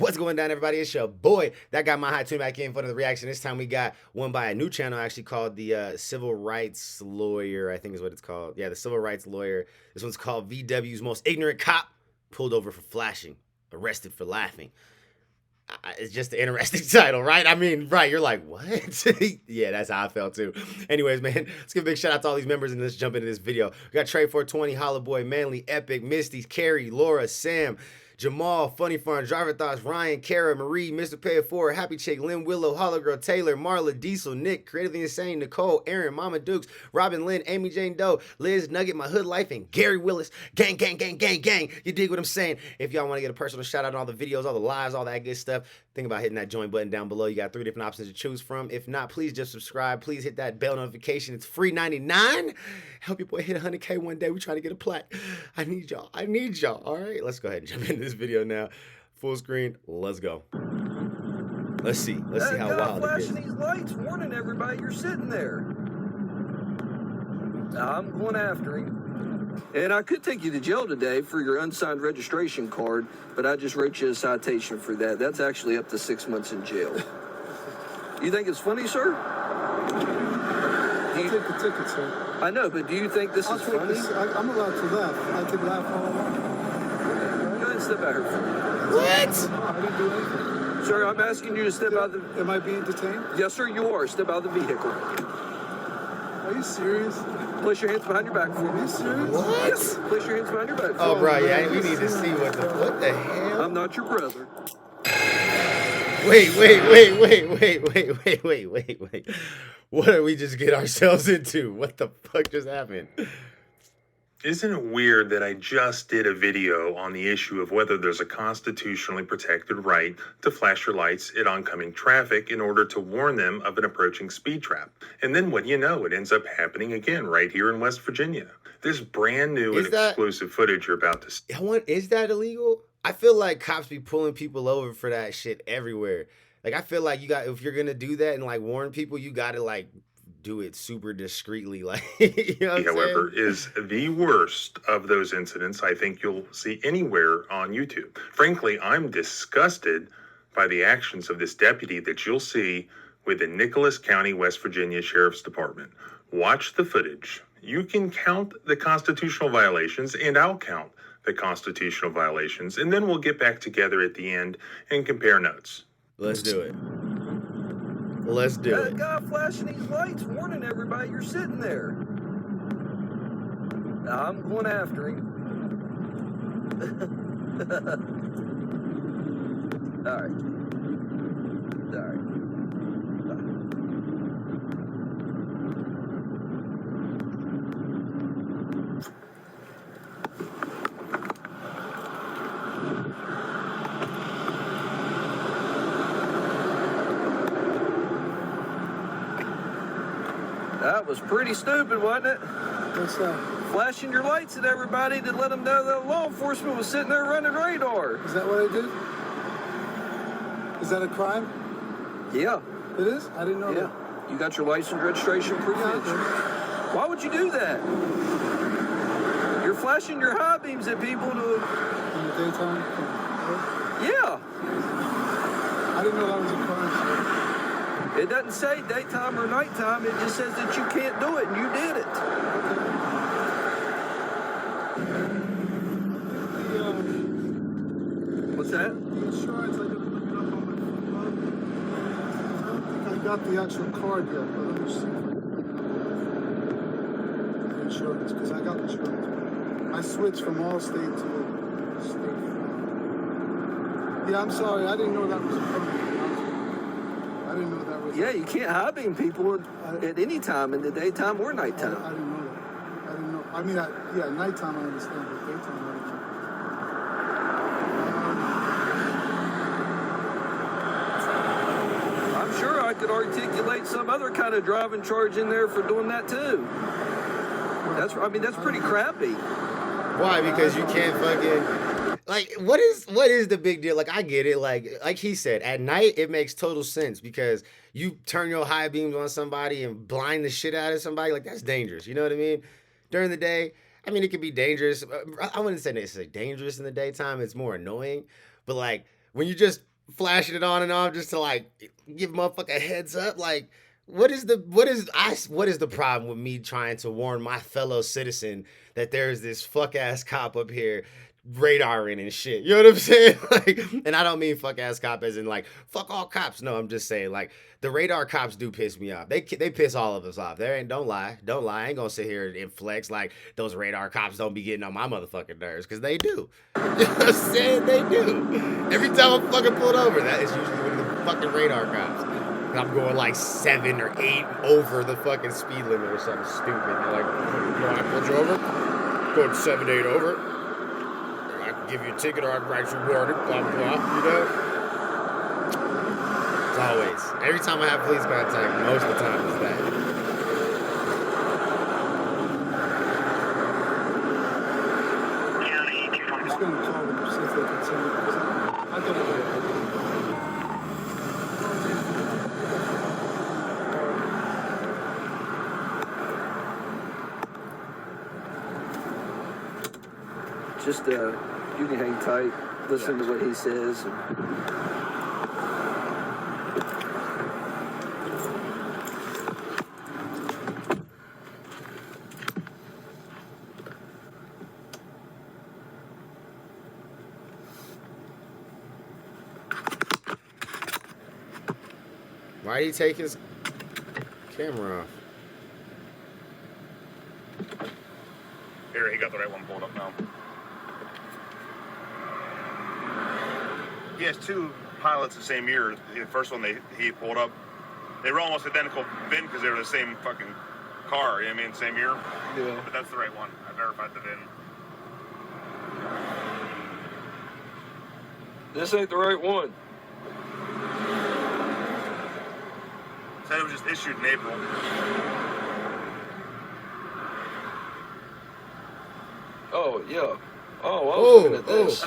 What's going down, everybody? It's your boy. That guy, my high tune back in for the reaction. This time we got one by a new channel actually called the Civil Rights Lawyer, I think is what it's called. Yeah, the Civil Rights Lawyer. This one's called VW's Most Ignorant Cop Pulled Over for Flashing, Arrested for Laughing. It's just an interesting title, right? I mean, right, you're like, what? Yeah, that's how I felt too. Anyways, man, let's give a big shout out to all these members and let's jump into this video. We got Trey 420, Hollow Boy, Manly, Epic, Misty, Carrie, Laura, Sam, Jamal, Funny Farm, Driver Thoughts, Ryan, Kara, Marie, Mr. Pay It Forward, Happy Chick, Lynn Willow, Hollow Girl, Taylor, Marla, Diesel, Nick, Creatively Insane, Nicole, Aaron, Mama Dukes, Robin Lynn, Amy Jane Doe, Liz, Nugget, My Hood Life, and Gary Willis. Gang, gang, gang, gang, gang. You dig what I'm saying? If y'all want to get a personal shout out on all the videos, all the lives, all that good stuff, think about hitting that join button down below. You got 3 different options to choose from. If not, please just subscribe. Please hit that bell notification. It's free 99. Help your boy hit 100K one day. We're trying to get a plaque. I need y'all. I need y'all. All right, let's go ahead and jump into this video now. Full screen. Let's go. Let's see how wild it is. Flashing these lights, warning everybody you're sitting there. I'm going after him. And I could take you to jail today for your unsigned registration card, but I just wrote you a citation for that. That's actually up to 6 months in jail. You think it's funny, sir? I'll take the ticket, sir. I know, but do you think this is funny? I'm allowed to laugh. I can laugh all I want. Go ahead and step out here for me. What? I didn't do anything. Sir, I'm asking you to step out of the... Am I being detained? Yes, sir, you are. Step out of the vehicle. Are you serious? Place your hands behind your back for Are me. you serious? What? Yes, place your hands behind your back. Oh, bro, yeah, we need to see what the hell? I'm not your brother. Wait. What did we just get ourselves into? What the fuck just happened? Isn't it weird that I just did a video on the issue of whether there's a constitutionally protected right to flash your lights at oncoming traffic in order to warn them of an approaching speed trap? And then what do you know? It ends up happening again right here in West Virginia. This brand new and exclusive footage you're about to see. Is that illegal? I feel like cops be pulling people over for that shit everywhere. Like, I feel like if you're gonna do that and like warn people, you gotta like do it super discreetly, like, you know what I'm However, saying? is the worst of those incidents I think you'll see anywhere on YouTube. Frankly, I'm disgusted by the actions of this deputy that you'll see with the Nicholas County, West Virginia Sheriff's Department. Watch the footage. You can count the constitutional violations, and I'll count the constitutional violations, and then we'll get back together at the end and compare notes. Let's do it. Let's do That it. guy flashing these lights, warning everybody you're sitting there. I'm going after him. All right. That was pretty stupid, wasn't it? What's that? Flashing your lights at everybody to let them know that law enforcement was sitting there running radar. Is that what I did? Is that a crime? Yeah. It is? I didn't know Yeah. that. You got your license registration proof? Yeah, I do. Why would you do that? You're flashing your high beams at people to... In the daytime? Yeah. I didn't know that was a crime, sir. It doesn't say daytime or nighttime. It just says that you can't do it, and you did it. What's that? The insurance, I didn't look it up on my phone. I don't think I got the actual card yet, but let me see if I can the insurance, because I got insurance. I switched from Allstate to State Farm. Yeah, I'm sorry. I didn't know that was a crime. I didn't know that was. Yeah, you can't high beam people at any time in the daytime or I nighttime. didn't know that. I didn't know. I mean, yeah, nighttime I understand, but daytime I don't know. I'm sure I could articulate some other kind of driving charge in there for doing that too. That's pretty crappy. Why? Because you can't fucking... Like, what is the big deal? Like, I get it. Like he said, at night, it makes total sense because you turn your high beams on somebody and blind the shit out of somebody. Like, that's dangerous. You know what I mean? During the day, I mean, it could be dangerous. I wouldn't say necessarily dangerous in the daytime. It's more annoying. But, like, when you just flashing it on and off just to like give motherfucker a heads up. Like, what is the problem with me trying to warn my fellow citizen that there's this fuck ass cop up here radaring and shit? You know what I'm saying? Like, and I don't mean fuck ass cop as in like fuck all cops. No, I'm just saying like the radar cops do piss me off. They piss all of us off. Don't lie. I ain't gonna sit here and flex like those radar cops don't be getting on my motherfucking nerves, because they do. You know what I'm saying? They do. Every time I'm fucking pulled over, that is usually one of the fucking radar cops. And I'm going like 7 or 8 over the fucking speed limit or something stupid. They're like, you want I pulled you over? Going 7, 8 over. I can give you a ticket or I can write you a warning, blah, blah, you know? It's always. Every time I have police contact, most of the time it's that. I'm just going to call them, see if they can send it. I got it. Just, you can hang tight, listen to what he says. Why did he take his camera off? Here, he got the right one pulled up now. He has 2 pilots the same year. The first one he pulled up, they were almost identical VIN because they were the same fucking car. You know what I mean? Same year. Yeah. But that's the right one. I verified the VIN. This ain't the right one. Said it was just issued in April. Oh, yeah. Oh, I was looking at this.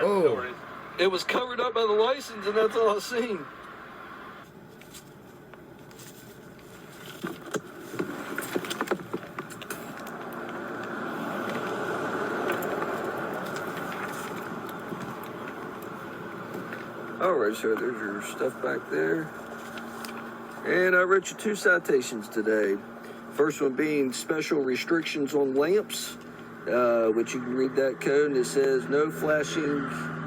No worries. It was covered up by the license, and that's all I seen. All right, so there's your stuff back there. And I wrote you 2 citations today. First one being special restrictions on lamps, which you can read that code, and it says no flashing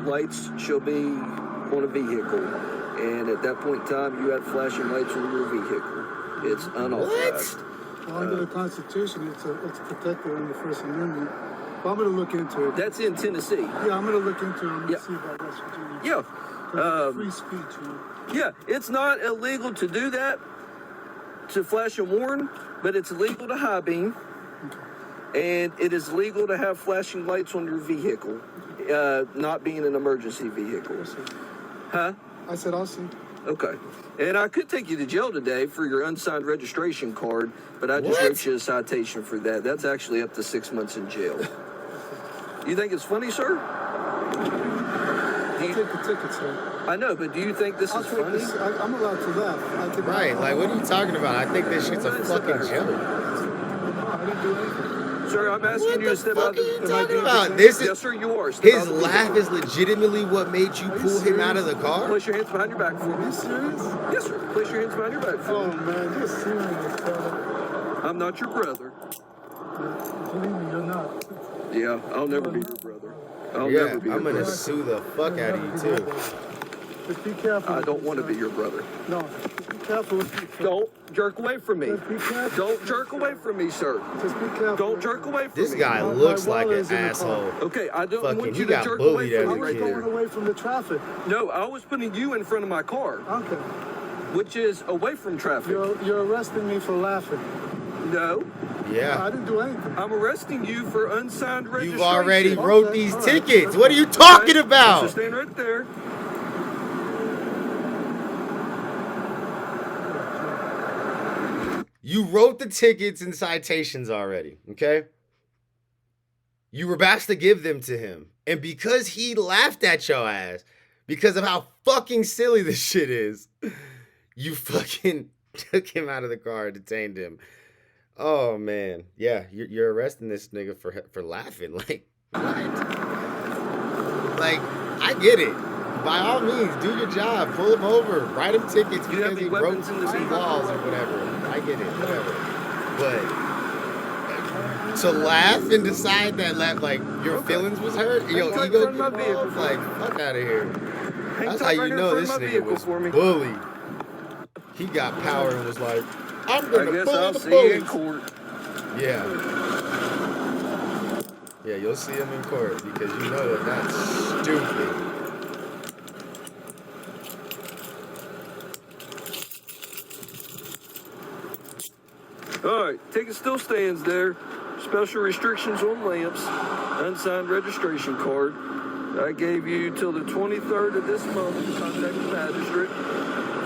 lights shall be on a vehicle. And at that point in time, you had flashing lights on your vehicle. It's unauthorized. Well, under the Constitution, it's protected under the First Amendment. But I'm going to look into it. That's in Tennessee. Yeah, I'm going to look into it. I'm going to Yeah. see about West Virginia. Yeah. Free speech, you know. Yeah, it's not illegal to do that, to flash and warn, but it's illegal to high beam, and it is legal to have flashing lights on your vehicle, not being an emergency vehicle. I'll see. Huh? I said, I'll see. Okay. And I could take you to jail today for your unsigned registration card, but I just What? wrote you a citation for that. That's actually up to 6 months in jail. You think it's funny, sir? I'll take the ticket, sir. I know, but do you think this I'll is take funny? this. I'm allowed to laugh. I can, Right, like what are you talking about? I think this shit's a fucking joke. I didn't do anything. Sir, I'm asking What you the to step fuck out. are you Am I talking doing about? the- This is Yes, sir, you are. Step out his of the laugh vehicle. is legitimately what made you pull him out of the car? Place your hands behind your back for Are me. you serious? Yes, sir. Place your hands behind your back for Oh, me. man, you're serious, brother. I'm not your brother. Believe me, you're not. Yeah, I'll never be your brother. I'll Yeah, never be your I'm gonna brother. sue the fuck out of you too. Just be careful. I don't want to be your brother. No, just be careful. Don't jerk away from me. Just be careful. Don't jerk away from me, sir. Just be careful. Don't jerk away from This me. guy My looks like wallet an is in the car. asshole. Okay, I don't Fucking, want he you to got jerk bullied away as from I a me was right kid. going there. away from the traffic. No, I was putting you in front of my car, Okay. which is away from traffic. You're arresting me for laughing. No, Yeah. I didn't do anything. I'm arresting you for unsigned registration. You've already Okay, wrote these all right. tickets. What are you talking So about? stand right there. You wrote the tickets and citations already, okay? You were about to give them to him. And because he laughed at your ass, because of how fucking silly this shit is, you fucking took him out of the car and detained him. Oh, man. Yeah, you're arresting this nigga for laughing. Like, what? Like, I get it. by all means, do your job. Pull him over. Write him tickets Do you have because any he broke weapons in the some vehicle? laws or whatever. I get it, whatever. But to laugh and decide that like your feelings was hurt, Hang your tight ego in front of my vehicle, involved, like fuck out of here. Hang That's tight how right you here in know front this of my nigga vehicle was for me. bullied. He got power and was like, I'm I gonna guess bully I'll the see you in bullies. court. Yeah. Yeah, you'll see him in court because you know that that's stupid. All right, ticket still stands there. Special restrictions on lamps, unsigned registration card. I gave you till the 23rd of this month to contact the magistrate.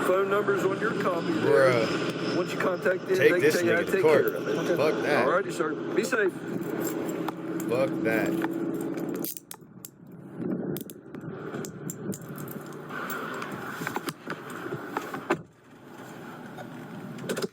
Phone number's on your copy there. Bruh. Once you contact them, Take they this can tell you how nigga to to take court. care of it. Fuck that. All righty, sir. Be safe. Fuck that.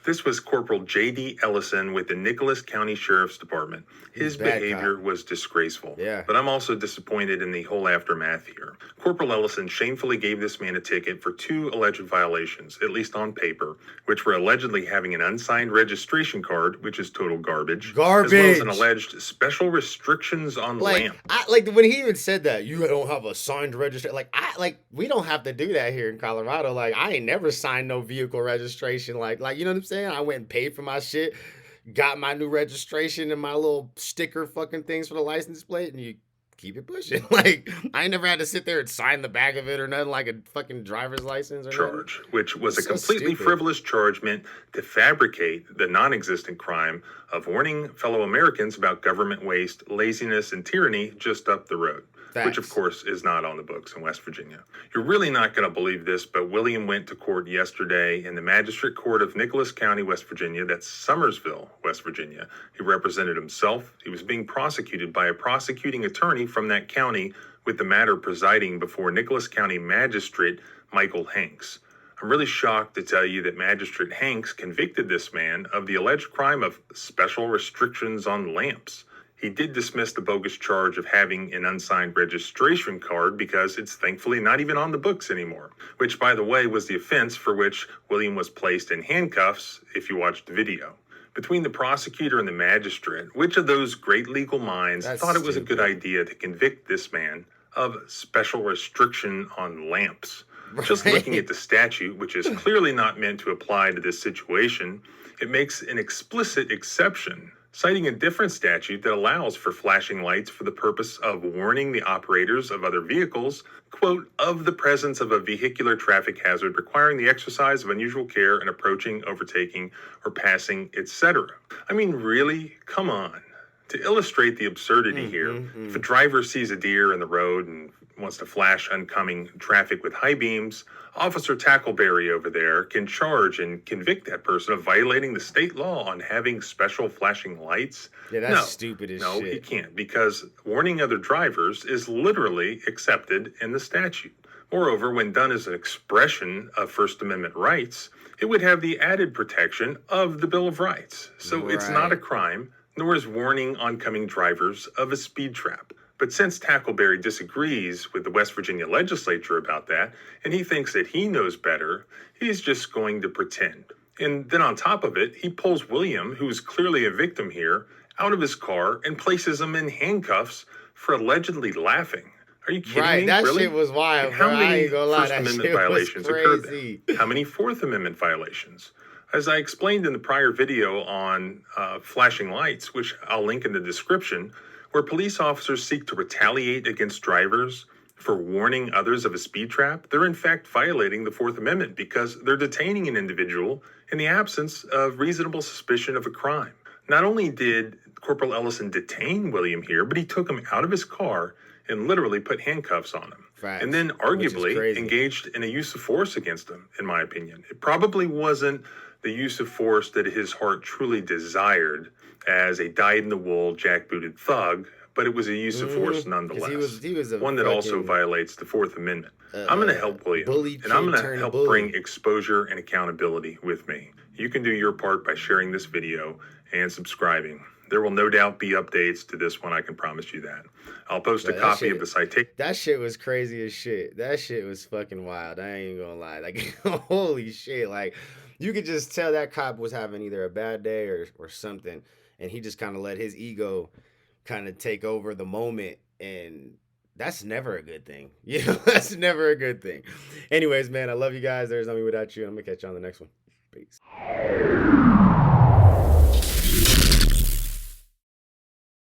This was Corporal J.D. Ellison with the Nicholas County Sheriff's Department. His He's a bad behavior cop. was disgraceful. Yeah. But I'm also disappointed in the whole aftermath here. Corporal Ellison shamefully gave this man a ticket for 2 alleged violations, at least on paper, which were allegedly having an unsigned registration card, which is total garbage. As well as an Garbage. alleged special restrictions on lamp. Like when he even said that, you don't have a signed registration. We don't have to do that here in Colorado. Like, I ain't never signed no vehicle registration. Like, you know what I'm saying? I went and paid for my shit, got my new registration and my little sticker fucking things for the license plate, and you keep it pushing. Like, I ain't never had to sit there and sign the back of it or nothing like a fucking driver's license or charge, which was It's a so completely stupid. frivolous charge meant to fabricate the non-existent crime of warning fellow Americans about government waste, laziness, and tyranny just up the road. Which, of Facts. course, is not on the books in West Virginia. You're really not going to believe this, but William went to court yesterday in the Magistrate Court of Nicholas County, West Virginia. That's Summersville, West Virginia. He represented himself. He was being prosecuted by a prosecuting attorney from that county, with the matter presiding before Nicholas County Magistrate Michael Hanks. I'm really shocked to tell you that Magistrate Hanks convicted this man of the alleged crime of special restrictions on lamps. He did dismiss the bogus charge of having an unsigned registration card because it's thankfully not even on the books anymore, which, by the way, was the offense for which William was placed in handcuffs if you watched the video. Between the prosecutor and the magistrate, which of those great legal minds That's thought it was a stupid. good idea to convict this man of special restriction on lamps? Just looking at the statute, which is clearly not meant to apply to this situation, it makes an explicit exception, citing a different statute that allows for flashing lights for the purpose of warning the operators of other vehicles, quote, of the presence of a vehicular traffic hazard requiring the exercise of unusual care in approaching, overtaking, or passing, etc. I mean, really? Come on. To illustrate the absurdity here, if a driver sees a deer in the road and wants to flash oncoming traffic with high beams, Officer Tackleberry over there can charge and convict that person of violating the state law on having special flashing lights. Yeah, that's No, stupid as no, shit. he can't, because warning other drivers is literally accepted in the statute. Moreover, when done as an expression of First Amendment rights, it would have the added protection of the Bill of Rights. So it's not a Right. crime, nor is warning oncoming drivers of a speed trap. But since Tackleberry disagrees with the West Virginia legislature about that, and he thinks that he knows better, he's just going to pretend. And then on top of it, he pulls William, who is clearly a victim here, out of his car and places him in handcuffs for allegedly laughing. Are you kidding me? Right, that Really? shit was wild, And how bro. I many ain't gonna lie, First that Amendment shit was violations occurred crazy. then? How many Fourth Amendment violations? As I explained in the prior video on flashing lights, which I'll link in the description, where police officers seek to retaliate against drivers for warning others of a speed trap, they're in fact violating the Fourth Amendment because they're detaining an individual in the absence of reasonable suspicion of a crime. Not only did Corporal Ellison detain William here, but he took him out of his car and literally put handcuffs on him. Facts, And then which is arguably crazy. engaged in a use of force against him, in my opinion. It probably wasn't the use of force that his heart truly desired as a dyed-in-the-wool, jackbooted thug, but it was a use of force nonetheless. He was a one that also fucking, violates the Fourth Amendment. I'm going to help William, bully and I'm kid going to turned help bully. bring exposure and accountability with me. You can do your part by sharing this video and subscribing. There will no doubt be updates to this one. I can promise you that. I'll post a copy of the citation. That shit was crazy as shit. That shit was fucking wild. I ain't gonna lie. Like, holy shit. Like, you could just tell that cop was having either a bad day or something. And he just kind of let his ego kind of take over the moment. And that's never a good thing. You know, that's never a good thing. Anyways, man, I love you guys. There's no me without you. I'm gonna catch you on the next one. Peace.